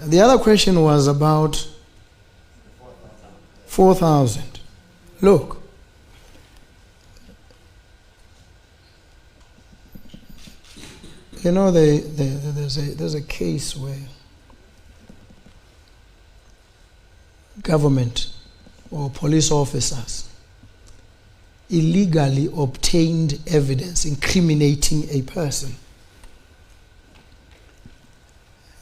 The other question was about 4,000. Look, you know, there's a case where government or police officers illegally obtained evidence incriminating a person.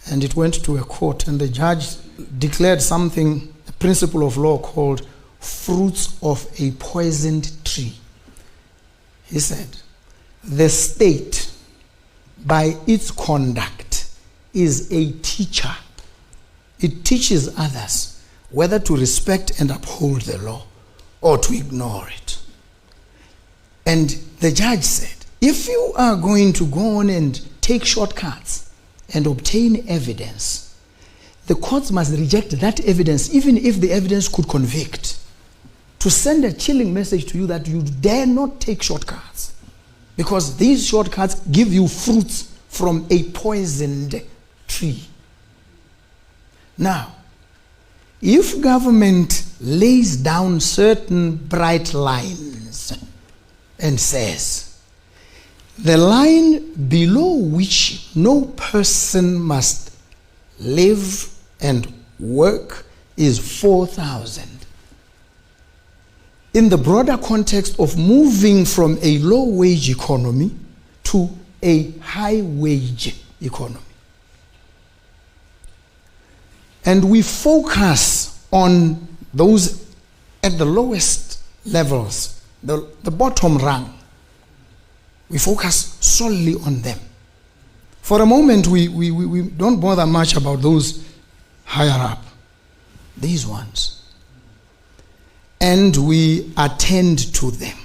And it went to a court, and the judge declared something, a principle of law called fruits of a poisoned tree. He said, the state, by its conduct, is a teacher. It teaches others whether to respect and uphold the law or to ignore it. And the judge said, if you are going to go on and take shortcuts and obtain evidence, the courts must reject that evidence, even if the evidence could convict, to send a chilling message to you that you dare not take shortcuts, because these shortcuts give you fruits from a poisoned tree. Now, if government lays down certain bright lines and says, the line below which no person must live and work is 4,000. In the broader context of moving from a low-wage economy to a high-wage economy. And we focus on those at the lowest levels, the bottom rung. We focus solely on them. For a moment, we don't bother much about those higher up, these ones. And we attend to them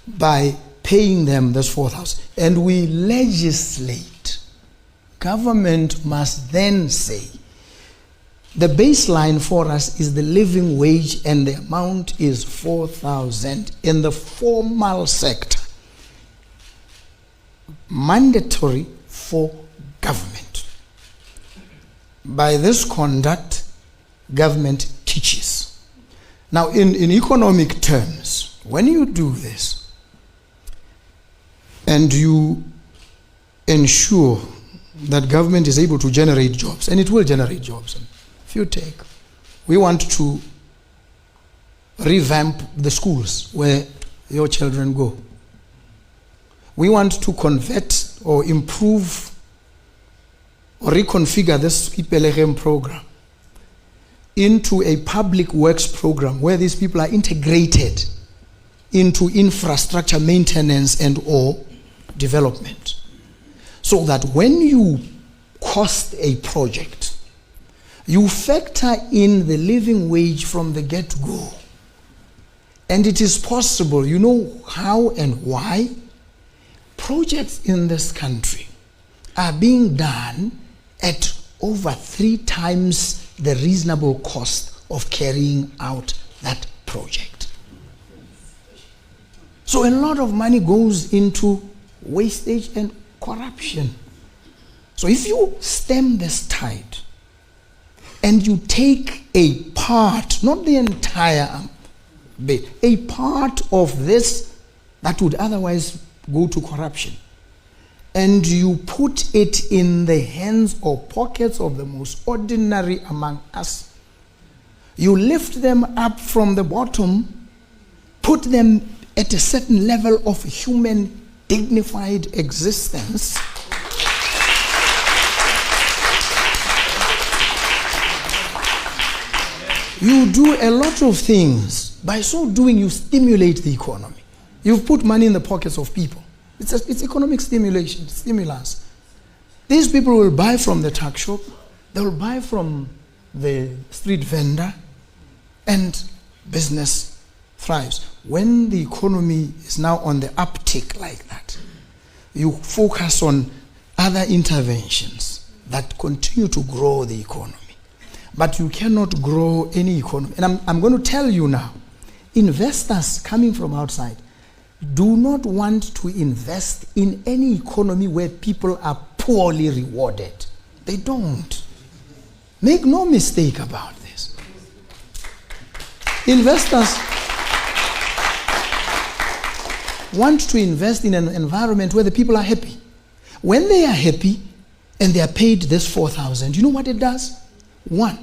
by paying them this 4,000. And we legislate. Government must then say, the baseline for us is the living wage, and the amount is 4,000 in the formal sector. Mandatory for government. By this conduct, government teaches. Now, in economic terms, when you do this, and you ensure that government is able to generate jobs, and it will generate jobs. If you take, we want to revamp the schools where your children go. We want to convert or improve or reconfigure this Ipelehem program into a public works program where these people are integrated into infrastructure maintenance and or development. So that when you cost a project, you factor in the living wage from the get-go. And it is possible, you know how and why? Projects in this country are being done at over 3 times the reasonable cost of carrying out that project. So a lot of money goes into wastage and corruption. So if you stem this tide and you take a part, not the entire bit, a part of this that would otherwise go to corruption, and you put it in the hands or pockets of the most ordinary among us, you lift them up from the bottom, put them at a certain level of human dignified existence, you do a lot of things. By so doing, you stimulate the economy. You've put money in the pockets of people. It's economic stimulus. These people will buy from the tuck shop, they will buy from the street vendor, and business thrives. When the economy is now on the uptick like that, you focus on other interventions that continue to grow the economy. But you cannot grow any economy. And I'm going to tell you now, investors coming from outside do not want to invest in any economy where people are equally rewarded. They don't. Make no mistake about this. Investors want to invest in an environment where the people are happy. When they are happy and they are paid this 4,000, you know what it does? One,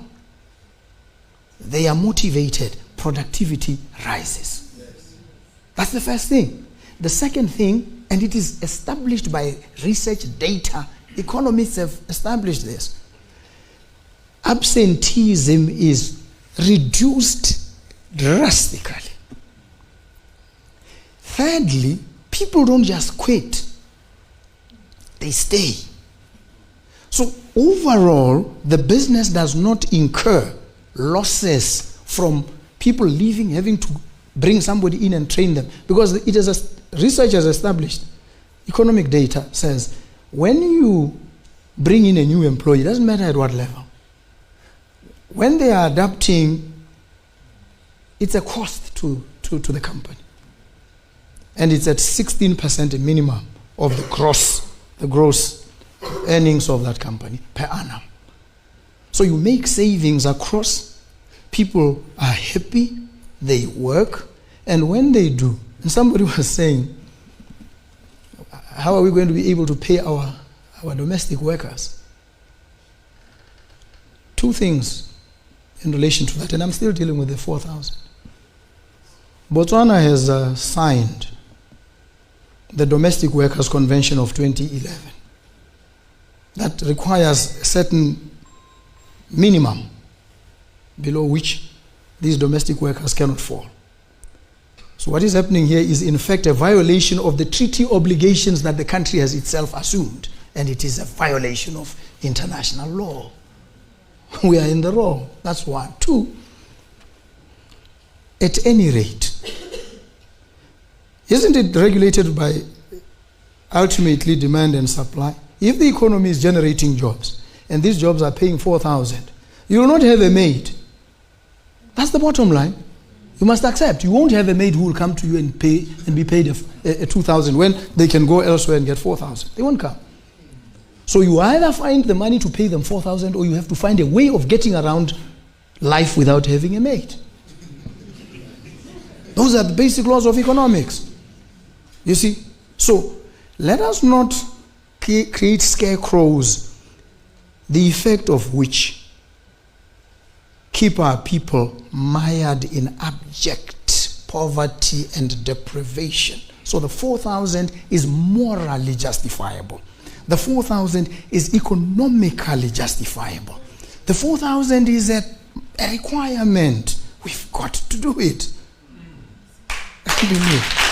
they are motivated. Productivity rises. That's the first thing. The second thing, and it is established by research data, economists have established this. Absenteeism is reduced drastically. Thirdly, people don't just quit. They stay. So overall, the business does not incur losses from people leaving, having to bring somebody in and train them. Because it is research has established, economic data says, when you bring in a new employee, it doesn't matter at what level, when they are adapting, it's a cost to the company. And it's at 16% minimum of the gross earnings of that company per annum. So you make savings across, people are happy, they work, and when they do, and somebody was saying, how are we going to be able to pay our domestic workers? Two things in relation to that, and I'm still dealing with the 4,000. Botswana has signed the Domestic Workers Convention of 2011 that requires a certain minimum below which these domestic workers cannot fall. So what is happening here is in fact a violation of the treaty obligations that the country has itself assumed, and it is a violation of international law. We are in the wrong. That's one. Two, at any rate, isn't it regulated by ultimately demand and supply? If the economy is generating jobs and these jobs are paying 4,000, you will not have a maid. That's the bottom line. You must accept. You won't have a maid who will come to you and pay and be paid a 2,000 when they can go elsewhere and get 4,000. They won't come. So you either find the money to pay them 4,000 or you have to find a way of getting around life without having a maid. Those are the basic laws of economics. You see? So let us not create scarecrows, the effect of which keep our people mired in abject poverty and deprivation. So the 4,000 is morally justifiable. The 4,000 is economically justifiable. The 4,000 is a requirement. We've got to do it. I believe.